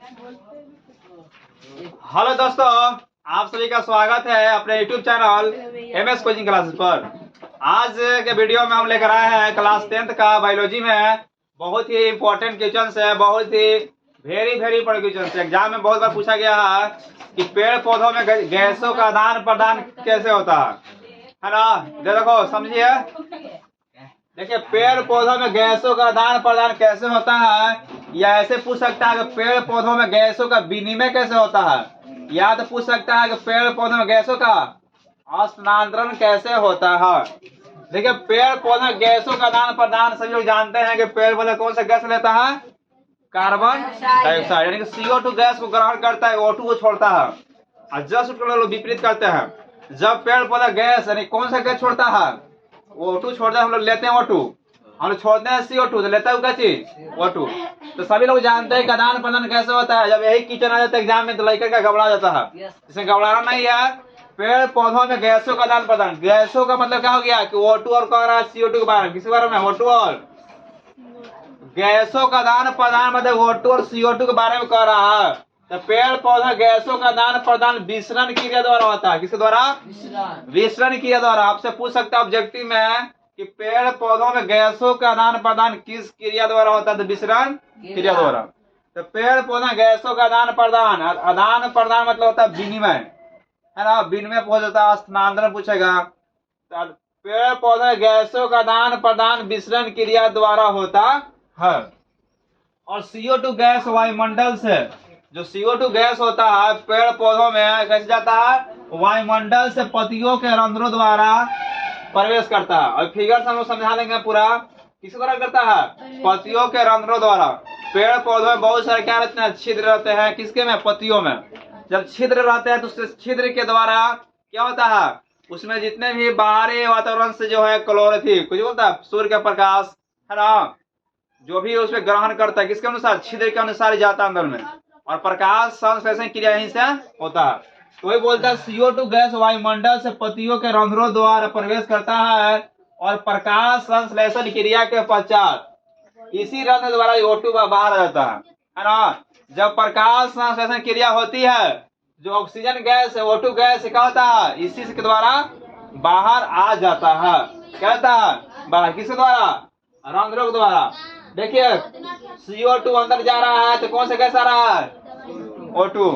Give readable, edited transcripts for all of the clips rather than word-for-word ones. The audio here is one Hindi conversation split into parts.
हेलो दोस्तों, आप सभी का स्वागत है अपने YouTube channel MS coaching classes पर। आज के वीडियो में हम लेकर आए हैं क्लास 10th का बायोलॉजी में बहुत ही इम्पोर्टेंट क्वेश्चन है, बहुत ही वेरी इंपॉर्टेंट क्वेश्चन है। एग्जाम में बहुत बार पूछा गया है कि पेड़ पौधों में गैसों का आदान प्रदान कैसे होता है ना। देखो समझिए, देखिए पेड़ पौधों में गैसों का आदान प्रदान कैसे होता है, या ऐसे पूछ सकता है कि पेड़ पौधों में गैसों का विनिमय कैसे होता है, या तो पूछ सकता है कि पेड़ पौधों में गैसों का स्थानांतरण कैसे होता है। देखिए पेड़ पौधों में गैसों का आदान प्रदान सभी लोग जानते हैं कि पेड़ पौधा कौन सा गैस लेता है, कार्बन डाइऑक्साइड, यानी कि CO2 गैस को ग्रहण करता है, O2 को छोड़ता है। और जस्ट लोग विपरीत करते हैं, जब पेड़ पौधा गैस यानी कौन सा गैस छोड़ता है, O2 छोड़ते हैं, हम लोग लेते हैं O2, हम लोग छोड़ते हैं CO2, तो लेता है क्या चीज, O2। तो सभी लोग जानते हैं कि आदान प्रदान कैसे होता है। जब यही क्वेश्चन आ जाता है एग्जाम में तो लड़का का घबरा जाता है, इसमें घबराना नहीं है। पेड़ पौधों में गैसों का आदान प्रदान, गैसों का मतलब क्या हो गया कि O2 और कह रहा है CO2 के बारे में, किसी बारे में O2 और गैसों का आदान प्रदान मतलब O2 और CO2 के बारे में कह रहा है। तो पेड़ पौधा गैसों का आदान प्रदान विसरण क्रिया द्वारा होता है। किसके द्वारा, विसरण क्रिया द्वारा। आपसे पूछ सकता है ऑब्जेक्टिव में कि पेड़ पौधों में गैसों का आदान प्रदान किस क्रिया द्वारा होता है, तो विसरण क्रिया द्वारा। तो पेड़ पौधा गैसों का आदान प्रदान, आदान प्रदान मतलब होता है विनिमय, है ना। विनिमय पूछ होता है, स्थानांतरण पूछेगा। तो पेड़ पौधे गैसों का आदान प्रदान विसरण क्रिया द्वारा होता है। और CO2 गैस वायुमंडल से, जो CO2 गैस होता है पेड़ पौधों में कैसे जाता है, वायुमंडल से पत्तियों के रंध्रों द्वारा प्रवेश करता है। और फिगर से हम लोग समझा लेंगे पूरा, किस द्वारा करता है, पत्तियों के रंध्रों द्वारा। पेड़ पौधों में बहुत सारे क्या रहते हैं, छिद्र रहते हैं, किसके में, पत्तियों में। जब छिद्र रहते हैं तो उस छिद्र के द्वारा क्या होता है, उसमें जितने भी बाहरी वातावरण से जो है क्लोरोफिल कुछ बोलता है, सूर्य का प्रकाश, है ना, जो भी उसमें ग्रहण करता है किसके अनुसार, छिद्र के अनुसार ही जाता है अंदर में, और प्रकाश संश्लेषण क्रिया यहीं से होता है। तो वही बोलता है CO2 गैस वायुमंडल से पत्तियों के रंध्रों द्वारा प्रवेश करता है, और प्रकाश संश्लेषण क्रिया के पश्चात इसी रंध्र द्वारा O2 का बाहर आ जाता है ना। जब प्रकाश संश्लेषण क्रिया होती है, जो ऑक्सीजन गैस है O2 गैस क्या होता है, इसी के द्वारा बाहर आ जाता है। क्या होता है, बाहर किसके द्वारा, रंध्रों के द्वारा। देखिए CO2 अंदर जा रहा है तो कौन सा गैस आ रहा है, O2।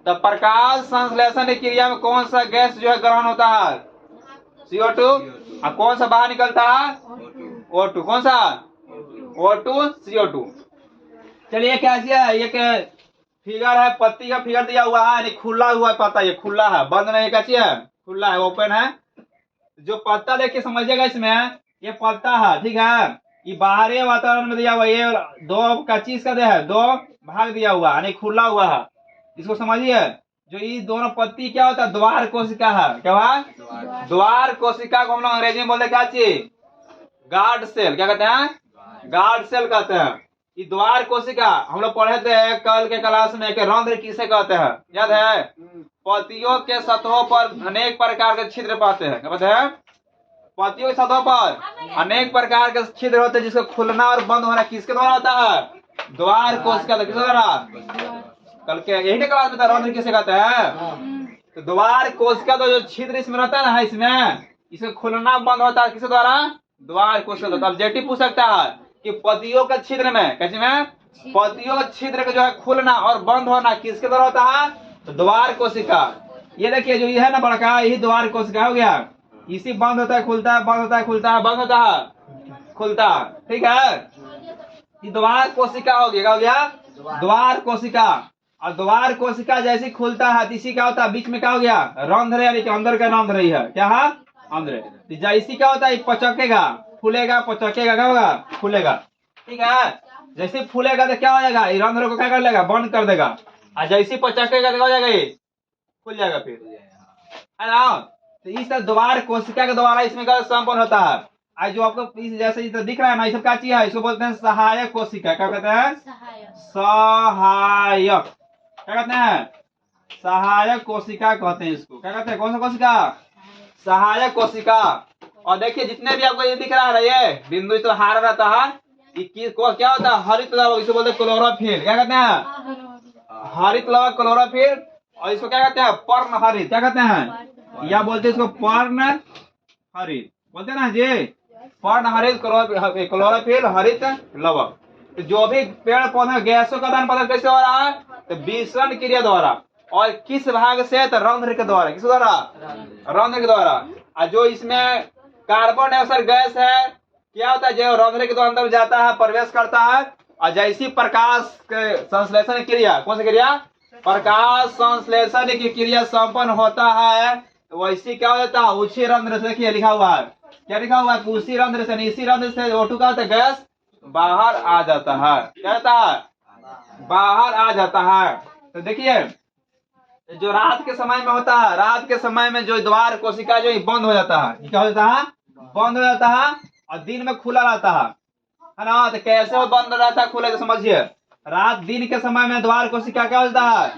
तो प्रकाश संश्लेषण क्रिया में कौन सा गैस जो है ग्रहण होता है, CO2, और कौन सा बाहर निकलता है, O2। कौन सा, O2 CO2। चलिए क्या है, ये फिगर है, पत्ती का फिगर दिया हुआ है, खुला हुआ पत्ता, ये खुला है, बंद नहीं, क्या है, खुला है, ओपन है। जो पत्ता देखिए समझिएगा, इसमें ये पत्ता है, ठीक है, ये बाहरी वातावरण में दिया हुआ, ये दो का चीज का है, दो भाग दिया हुआ यानी खुला हुआ है, इसको समझिए। जो ये दोनों पत्ती क्या होता है, द्वार कोशिका है, क्या है, द्वार कोशिका को हम लोग अंग्रेजी में बोलते क्या चीज, गार्ड सेल, क्या कहते हैं, गार्ड सेल कहते हैं। ये द्वार कोशिका हम लोग पढ़े थे कल के क्लास में कि रंध्र किसे कहते हैं, याद है। पत्तियों के सतहों पर अनेक प्रकार के छिद्र पाते हैं, क्या कहते हैं, पत्तियों की सतहों पर अनेक प्रकार के छिद्र होते हैं, जिसको खुलना और बंद होना किसके द्वारा होता है, द्वार कोशिका, किसके द्वारा, कल के यही क्लास में था, रंध्र किसे कहते हैं। तो द्वार कोशिका तो जो छिद्र इसमें रहता है ना, इसमें इसको खुलना बंद होता है किसके द्वारा, द्वार कोशिका। तो ऑब्जेक्टिव पूछ सकता है कि पत्तियों के छिद्र में, कैसे में, पत्तियों के छिद्र का जो है खुलना और बंद होना किसके द्वारा होता है, तो द्वार कोशिका। ये देखिए जो ये है ना बड़का, यही द्वार कोशिका हो गया, इसी बंद होता है खुलता है, बंद होता है खुलता है, बंद होता है खुलता, ठीक है। ये द्वार कोशिका हो गया, क्या हो गया, द्वार कोशिका। और द्वार कोशिका जैसे खुलता है इसी क्या होता है, बीच में क्या हो गया, रंध्र, यानी कि अंदर का रंध्र ही है, क्या है, अंदर। जैसे क्या होता है, पचकेगा, फूलेगा, पचकेगा, क्या होगा, फूलेगा, ठीक है। जैसे फूलेगा तो क्या हो जाएगा, ये रंध्र को क्या कर लेगा, बंद कर देगा। और जैसे पचकेगा तो क्या हो जाएगा, ये खुल जाएगा फिर, है ना। तो इस द्वार कोशिका के द्वारा इसमें क्या संपन्न होता है। आज जो आपको इस जैसे इधर दिख रहा है ना, ये सब क्या चीज है, इसको बोलते हैं सहायक कोशिका, क्या कहते हैं, सहायक, क्या कहते हैं, सहायक कोशिका कहते हैं इसको, क्या कहते हैं, कौन सा कोशिका, सहायक कोशिका। और देखिए जितने भी आपको ये दिख रहा है, ये बिंदु तो हारा रहता है, क्या होता है, हरित द्रव, इसे बोलते हैं क्लोरोफिल, क्या कहते हैं, हरित लवक क्लोरोफिल, और इसको क्या कहते हैं? पर्ण हरित। क्या कहते हैं? या बोलते हैं इसको पर्ण हरित, बोलते हैं ना जी, पर्ण हरित क्लोरोफिल हरित लवक। तो जो भी पेड़ पौधे गैसों का आदान प्रदान कैसे हो रहा है? तो विसरण क्रिया द्वारा। और किस भाग से? तो रंध्र के द्वारा। किस द्वारा? रंध्र के द्वारा। और जो इसमें कार्बन डाइऑक्साइड गैस है, क्या होता है? जो रंध्र के द्वारा अंदर जाता है, प्रवेश करता है, और जैसी प्रकाश के संश्लेषण क्रिया, कौन सी क्रिया? प्रकाश संश्लेषण की क्रिया संपन्न होता है, वैसी क्या हो जाता है? उसी रंध्र से, देखिए लिखा हुआ है, क्या लिखा हुआ है? उसी रंध्र से, इसी रंध्र से O2 का होता है गैस बाहर आ जाता है। क्या होता है? बाहर आ जाता है। तो देखिए जो रात के समय में होता है, रात के समय में जो द्वार कोशिका जो बंद हो जाता है, क्या हो जाता है? बंद हो जाता है, और दिन में खुला रहता है ना? तो कैसे वो बंद रहता है, खुले? तो समझिए, रात दिन के समय में द्वार कोशिका क्या होता है?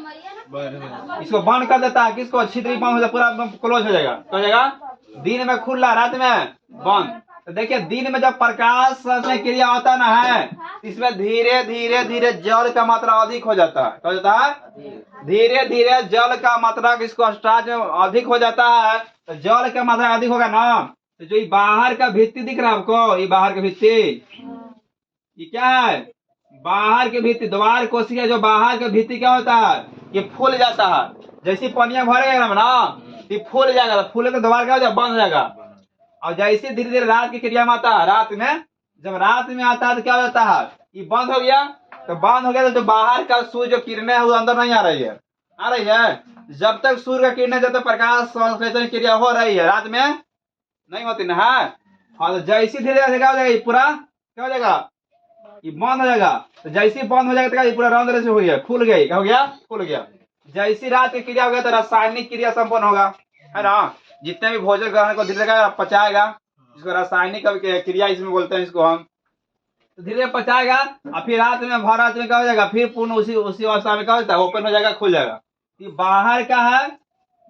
इसको बंद कर देता है। किसको? छिद्री बंद हो जाता, पूरा क्लोज हो जाएगा। तो हो जाएगा दिन में खुला, रात में बंद। तो देखिए दिन में जब प्रकाश संश्लेषण क्रिया होता ना है, इसमें धीरे धीरे धीरे जल का मात्रा अधिक हो जाता है। क्या हो जाता है? धीरे धीरे जल का मात्रा किसको? स्टार्च में अधिक हो जाता है। तो जल का मात्रा अधिक होगा ना, तो जो ये बाहर का भित्ति दिख रहा है आपको, ये बाहर का भित्ति, ये क्या है? बाहर के भित्ति, द्वार कोशिका जो बाहर के भित्ति क्या होता है? ये फूल जाता है। जैसी पनिया भरेगा ना, ये फूल जाएगा, फूले तो द्वार क्या हो जाएगा? बंद हो जाएगा। और जैसे धीरे धीरे रात की क्रिया में आता है, रात में जब रात में आता है तो क्या हो जाता है? ये बंद हो गया। तो बंद हो गया तो जो बाहर का सूर्य जो किरणें है वो अंदर नहीं आ रही है। आ रही है? जब तक सूर्य का किरणें, जब तक प्रकाश संश्लेषण क्रिया हो रही है, रात में नहीं होती ना है। और जैसी धीरे धीरे क्या हो जाएगा? ये पूरा क्या हो जाएगा? ये बंद हो जाएगा। तो जैसी बंद हो जाएगा तो ये पूरा रंध्र से हुई है, फूल गई। क्या हो गया? फूल गया। जैसी रात की क्रिया हो गया तो रासायनिक क्रिया संपन्न होगा, है ना? जितने भी भोजन ग्रहण को धीरे धीरे पचाएगा, इसको रासायनिक क्रिया इसमें बोलते हैं इसको हम। तो धीरे पचाएगा, और फिर रात में भर रात में क्या हो जाएगा? फिर पूर्ण उसी अवस्था में क्या होता है? ओपन हो जाएगा, खुल जाएगा। ये बाहर का है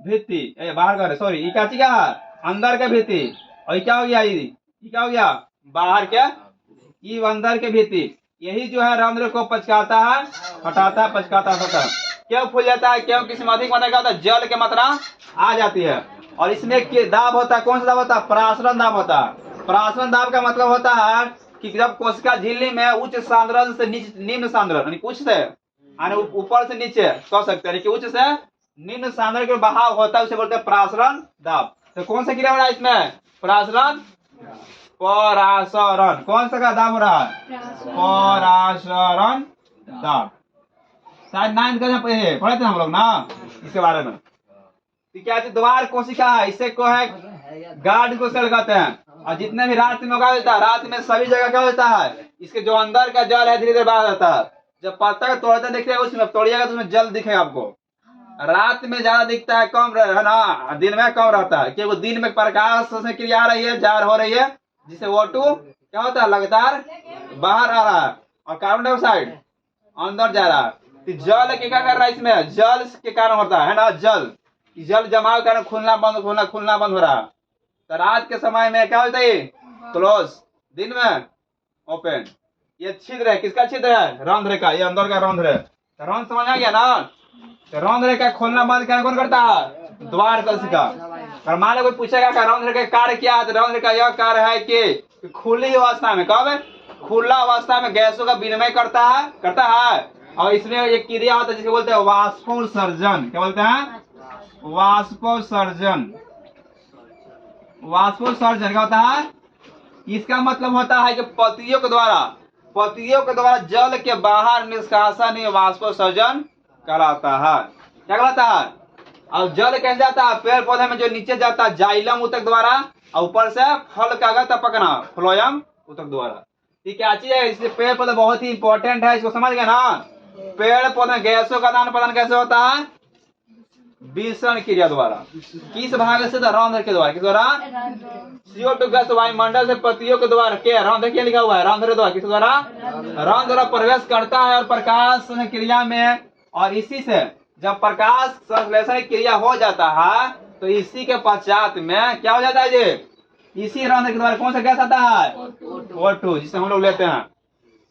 भित्ति, बाहर का, सॉरी, ये क्या चीज का है? अंदर का भित्ति। और ये क्या हो गया? ये क्या हो गया? बाहर क्या? ये अंदर के भित्ति। यही जो है रंध्र को पचकाता है, हटाता है, पचकाता है। क्यों फूल जाता है? क्यों? किसी में अधिक मात्रा क्या होता है? जल की मात्रा आ जाती है। और इसमें दाब होता है, कौन सा दाब होता है? प्रासरण दाब होता है। प्रासरण दाब का मतलब होता है कि जब कोशिका झिल्ली में उच्च सांद्रण से निम्न सांद्रण, उच्च से ऊपर से नीचे कह सकते हैं कि उच्च से निम्न सांद्रण के बहाव होता है, उसे बोलते हैं प्रासरण दाब। तो कौन सा क्रिया हो रहा है इसमें? प्रासरण, परासरण। कौन सा का दाब हो रहा है? परासरण दाब। शायद 9th का पढ़े थे हम लोग ना इसके बारे में। क्या द्वार कोशिका है, इससे को है गार्ड कोशिका लगाते हैं। और जितने भी रात में उगा देता है, रात में सभी जगह क्या होता है? इसके जो अंदर का जल है धीरे धीरे बाहर जाता है। जब पत्ता तोड़ते देखिएगा, उसमें तोड़िएगा तो उसमें जल दिखेगा आपको। रात में ज्यादा दिखता है, कम है ना, दिन में कम रहता है, क्योंकि दिन में प्रकाश से क्रिया आ रही है, जार हो रही है, जिससे O2 क्या होता है? लगातार बाहर आ रहा है, और कार्बन डाइऑक्साइड अंदर जा रहा है। तो जल क्या कर रहा है इसमें? जल के कारण होता है ना, जल जमाव के कारण खुलना बंद हो रहा है। तो रात के समय में क्या होता है? क्लोज, दिन में ओपन। ये छिद्र है, किसका छिद्र है? रंध्र का। ये अंदर का रंध्र है। तो रंध्र समझ आ गया ना? तो रंध्र का खोलना बंद करना कौन करता है? द्वार कोशिका। और मान लो कोई पूछेगा कि रंध्र का कार्य क्या है, तो रंध्र का यह कार्य है कि खुली अवस्था में, कब? खुला अवस्था में गैसों का विनिमय करता है। और इसमें एक क्रिया होता है जिसको बोलते हैं वाष्पोत्सर्जन। क्या बोलते हैं? वाष्पोत्सर्जन। वाष्पोत्सर्जन क्या होता है? इसका मतलब होता है कि पत्तियों के द्वारा जल के बाहर निष्कासन ही वाष्पोत्सर्जन कहलाता है। क्या कहलाता है? और जल कैसे जाता है? पेड़ पौधे में जो नीचे जाता है जाइलम ऊतक द्वारा, और ऊपर से फल का पकना फ्लोयम ऊतक द्वारा। ये क्या चीज है? इसलिए पेड़ पौधे बहुत ही इंपॉर्टेंट है, इसको समझ गए ना? पेड़ पौधे गैसों का आदान प्रदान कैसे होता है? विसरण क्रिया द्वारा। किस भाग से? रंध्र के द्वारा। किस द्वारा? CO2 गैस वायुमंडल से पत्तियों के द्वारा क्या रंध्र क्या लिखा हुआ है? रंध्र द्वारा। किस द्वारा? रंध्र प्रवेश करता है और प्रकाश क्रिया में, और इसी से जब प्रकाश संश्लेषण क्रिया हो जाता है तो इसी के पश्चात में क्या हो जाता है? ये इसी रंध्र के द्वारा कौन सा गैस आता है? O2, जिसे हम लोग लेते हैं।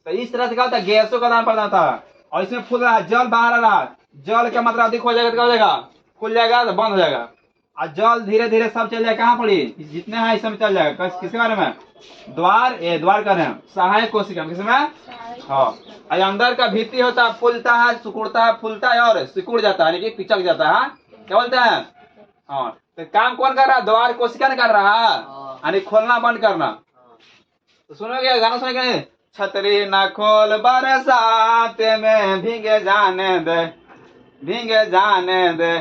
तो इस तरह से क्या होता है? गैसों का आदान प्रदान था, और इसमें फूल रहा है, जल बाहर आ रहा है। जल का मतलब अधिक हो जाएगा तो क्या हो जाएगा, खुल जाएगा तो बंद हो जाएगा। और जल धीरे धीरे सब चल जाएगा कहाँ पड़ी, जितने हैं इसमें चल जाएगा। किसके बारे में, द्वार, ये द्वार कर रहे हैं सहायक कोशिका किसमें, हाँ। और अंदर का भित्ति होता है, फूलता है, सिकुड़ता है, फूलता है और सिकुड़ जाता है, यानी कि पिचक जाता है, क्या बोलते हैं, हाँ। तो काम कौन कर रहा है, द्वार कोशिका ने कर रहा है, यानी खोलना बंद करना। तो सुनोगे गाना सुनेंगे, छतरी न खोल बरसात में भीगे जाने दे, भीगे जाने दे,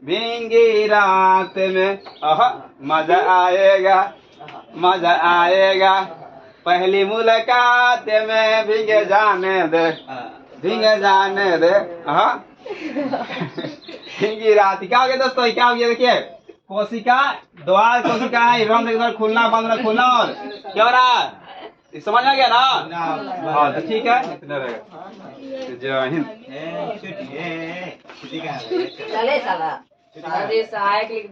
भींगी रात में मजा आएगा, मजा आएगा, पहली मुलाकात में भीगे जाने दे, भीगे जाने दे, भींगी रात। क्या हो गया दोस्तों, क्या हो गया, देखिए कोशिका, द्वार कोशिका है, रंग इधर खुलना बंद खुलना, और क्या हो रहा है, समझ आ गया ना, हाँ तो ठीक है, इतना रहेगा। जय हिंद। चले साला सहायक लिख